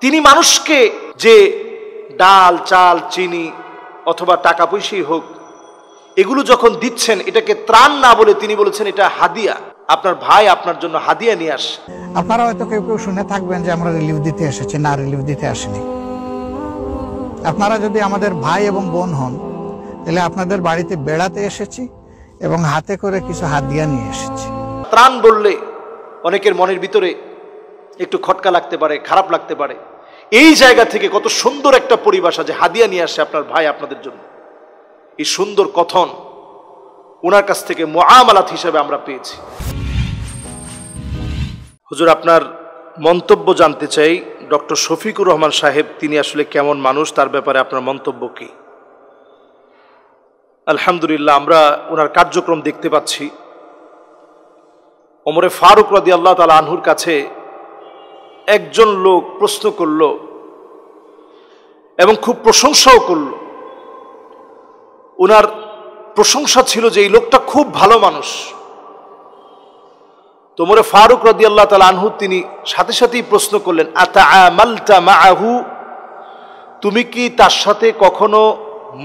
তিনি মানুষকে যে ডাল চাল চিনি অথবা টাকা পয়সাই হোক এগুলো যখন দিচ্ছেন এটাকে ত্রাণ না বলে তিনি বলেছেন এটা হাদিয়া, আপনার ভাই আপনার জন্য হাদিয়া নিয়ে আসে। আপনারা হয়তো কেউ কেউ শুনে থাকবেন যে আমরা রিলিফ দিতে এসেছি, না, রিলিফ দিতে আসেনি। আপনারা যদি আমাদের ভাই এবং বোন হন তাহলে আপনাদের বাড়িতে বেড়াতে এসেছি এবং হাতে করে কিছু হাদিয়া নিয়ে এসেছি। ত্রাণ বললে অনেকের মনের ভিতরে একটু খটকা লাগতে পারে, খারাপ লাগতে পারে। এই জায়গা থেকে কত সুন্দর একটা পরিভাষা যে হাদিয়া নিয়ে আসে আপনার ভাই আপনাদের জন্য, এই সুন্দর কথন ওনার কাছ থেকে মুআমালাত হিসেবে আমরা পেয়েছি। হুজুর, আপনার মন্তব্য জানতে চাই। ডক্টর শফিকুর রহমান সাহেব তিনি আসলে কেমন মানুষ, তার ব্যাপারে আপনার মন্তব্য কি? আলহামদুলিল্লাহ, আমরা ওনার কার্যক্রম দেখতে পাচ্ছি। ওমরে ফারুক রাদিয়াল্লাহু তাআলা আনহুর কাছে একজন লোক প্রশ্ন করল এবং খুব প্রশংসাও করল। ওনার প্রশংসা ছিল যে এই লোকটা খুব ভালো মানুষ। তো ওমরে ফারুক রাদিয়াল্লাহু তাআলা আনহু তিনি সাথে সাথেই প্রশ্ন করলেন, আতাআমালতা মাআহু, তুমি কি তার সাথে কখনো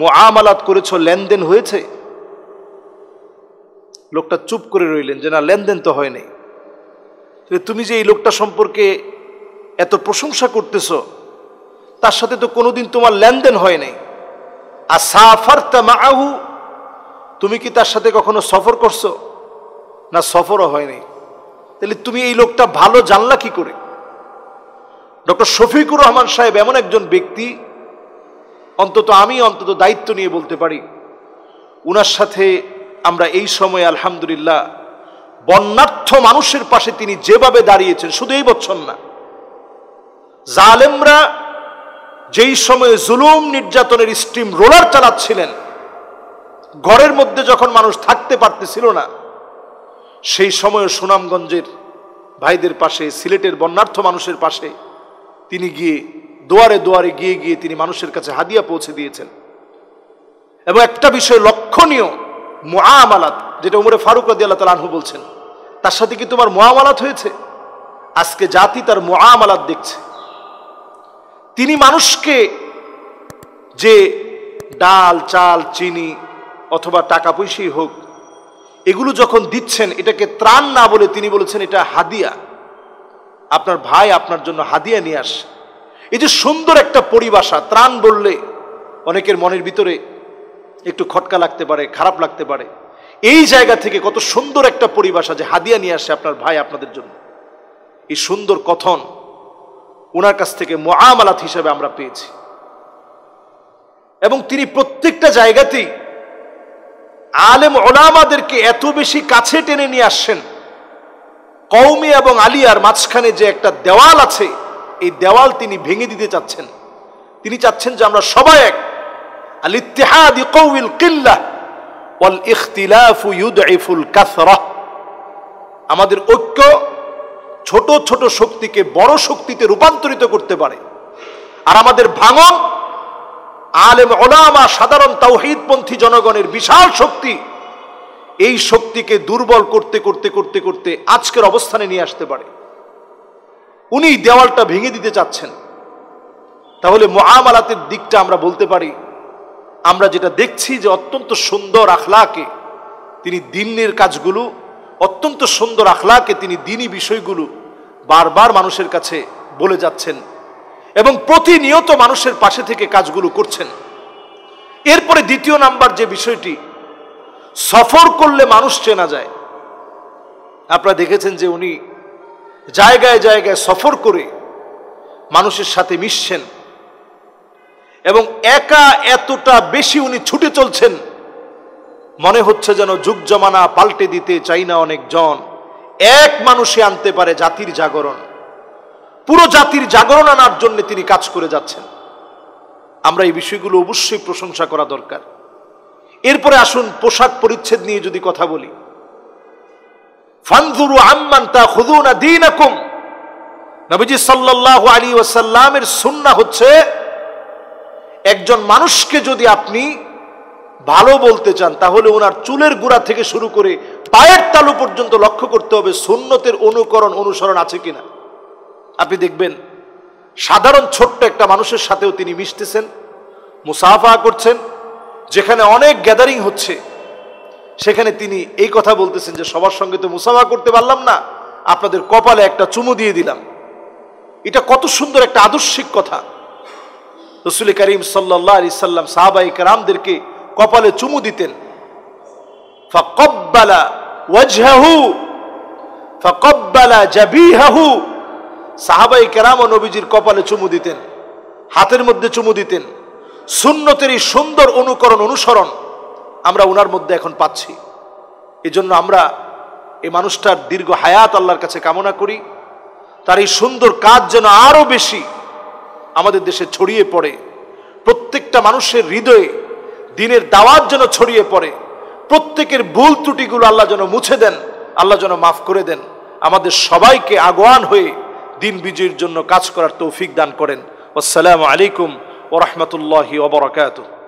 মুআমালাত করেছো, লেনদেন হয়েছে? লোকটা চুপ করে রইলেন যে না, লেনদেন তো হয় নাই। তুমি যে এই লোকটা সম্পর্কে এত প্রশংসা করতেছো, তার সাথে তো কোনোদিন তোমার লেনদেন হয় নাই। আসাফারতা মাআহু, তুমি কি তার সাথে কখনো সফর করছো? না, সফরও হয়নি। তাহলে তুমি এই লোকটা ভালো জানলা কি করে? ডক্টর শফিকুর রহমান সাহেব এমন একজন ব্যক্তি, আমি দায়িত্ব নিয়ে বলতে পারি, উনার সাথে আমরা এই সময়ে আলহামদুলিল্লাহ বন্যার্থ মানুষের পাশে তিনি যেভাবে দাঁড়িয়েছেন, শুধু এই বছর না, জালেমরা যেই সময়ে জুলুম নির্যাতনের স্টিম রোলার চালাচ্ছিলেন, ঘরের মধ্যে যখন মানুষ থাকতে পারতেছিল না, সেই সময়ে সুনামগঞ্জের ভাইদের পাশে, সিলেটের বন্যার্থ মানুষের পাশে তিনি গিয়ে দুয়ারে দুয়ারে গিয়ে গিয়ে তিনি মানুষের কাছে হাদিয়া পৌঁছে দিয়েছেন। এবং একটা বিষয় লক্ষণীয়, মুআমালাত, যেটা ওমরে ফারুক রাদিয়াল্লাহু তাআলা আনহু বলছেন, তার সাথে কি তোমার মুআমালাত হয়েছে? আজকে জাতি তার মুআমালাত দেখছে। তিনি মানুষকে যে ডাল চাল চিনি অথবা টাকা পয়সাই হোক এগুলো যখন দিচ্ছেন এটাকে ত্রাণ না বলে তিনি বলেছেন এটা হাদিয়া, আপনার ভাই আপনার জন্য হাদিয়া নিয়ে আসে। এই যে সুন্দর একটা পরিভাষা, ত্রাণ বললে অনেকের মনের ভিতরে একটু খটকা লাগতে পারে, খারাপ লাগতে পারে। এই জায়গা থেকে কত সুন্দর একটা পরিভাষা যে হাদিয়া নিয়ে আসে আপনার ভাই আপনাদের জন্য, এই সুন্দর কথন ওনার কাছ থেকে মুআমালাত হিসেবে আমরা পেয়েছি। এবং তিনি প্রত্যেকটা জায়গাতেই আলেম ওলামাদেরকে এত বেশি কাছে টেনে নিয়ে আসছেন, কওমি এবং আলিয়ার মাঝখানে যে একটা দেওয়াল আছে, এই দেওয়াল তিনি ভেঙে দিতে চাচ্ছেন। তিনি চাচ্ছেন যে আমরা সবাই এক। আল ইত্তিহাদ ইয়াকুল কিল্লাহ ওয়াল ইখতিলাফ ইউদঈফুল কাসরাহ, আমাদের ঐক্য ছোট ছোট শক্তিকে বড় শক্তিতে রূপান্তরিত করতে পারে। আর আমাদের ভাঙন আলেম ওলামা সাধারণ তাওহীদপন্থী জনগণের বিশাল শক্তি, এই শক্তিকে দুর্বল করতে করতে করতে করতে আজকের অবস্থানে নিয়ে আসতে পারে। উনি দেওয়ালটা ভেঙে দিতে চাচ্ছেন। তাহলে মুআমালাতের দিকটা আমরা বলতে পারি, আমরা যেটা দেখছি যে অত্যন্ত সুন্দর আখলাকে তিনি দ্বীনের কাজগুলো, অত্যন্ত সুন্দর আখলাকে তিনি দ্বীনি বিষয়গুলো বারবার মানুষের কাছে বলে যাচ্ছেন এবং প্রতিনিয়ত মানুষের পাশে থেকে কাজগুলো করছেন। এরপরে দ্বিতীয় নাম্বার যে বিষয়টি, সফর করলে মানুষ চেনা যায়। আপনারা দেখেছেন যে উনি জায়গায় জায়গায় সফর করে মানুষের সাথে মিশছেন এবং একা এতটা বেশি উনি ছুটে চলছেন, মনে হচ্ছে যেন যুগ জমানা পাল্টে দিতে চাই না অনেকজন, এক মানুষে আনতে পারে জাতির জাগরণ। পুরো জাতির জাগরণ আনার জন্য তিনি কাজ করে যাচ্ছেন। আমরা এই বিষয়গুলো অবশ্যই প্রশংসা করা দরকার। এরপরে আসুন পোশাক পরিচ্ছদ নিয়ে যদি কথা বলি, ফানজুরু আম্মান তাখুযুনা দীনাকুম, নবীজি সাল্লাল্লাহু আলাইহি ওয়াসাল্লামের সুন্নাহ হচ্ছে একজন মানুষকে যদি আপনি ভালো বলতে চান তাহলে ওনার চুলের গোড়া থেকে শুরু করে পায়ের তালু পর্যন্ত লক্ষ্য করতে হবে সুন্নতের অনুকরণ অনুসরণ আছে কিনা। আপনি দেখবেন সাধারণ ছোট্ট একটা মানুষের সাথেও তিনি মিশতেছেন, মুসাফা করছেন। যেখানে অনেক গ্যাদারিং হচ্ছে সেখানে তিনি এই কথা বলতেছেন যে সবার সঙ্গে তো মুসাফা করতে পারলাম না, আপনাদের কপালে একটা চুমু দিয়ে দিলাম। এটা কত সুন্দর একটা আদর্শিক কথা। রাসূল করিম সাল্লাল্লাহু আলাইহি সাল্লাম সাহাবায়ে কেরামদেরকে কপালে চুমু দিতেন। ফাকাব্বালা ওয়াজহাহু ফাকাব্বালা জাবিহাহু, সাহাবায়ে কেরাম ও নবীজির কপালে চুমু দিতেন, হাতের মধ্যে চুমু দিতেন। সুন্নতের এই সুন্দর অনুকরণ অনুসরণ আমরা ওনার মধ্যে এখন পাচ্ছি। এজন্য আমরা এই মানুষটার দীর্ঘ হায়াত আল্লাহর কাছে কামনা করি। তার এই সুন্দর কাজ যেন আরো বেশি আমাদের দেশে ছড়িয়ে পড়ে, প্রত্যেকটা মানুষের হৃদয়ে দ্বীনের দাওয়াত যেন ছড়িয়ে পড়ে, প্রত্যেকের ভুল ত্রুটিগুলো আল্লাহ যেন মুছে দেন, আল্লাহ যেন মাফ করে দেন। আমাদের সবাইকে আগুয়ান হয়ে দ্বীন বিজয়ের জন্য কাজ করার তৌফিক দান করেন। আসসালামু আলাইকুম ওয়া রাহমাতুল্লাহি ওয়া বারাকাতুহু।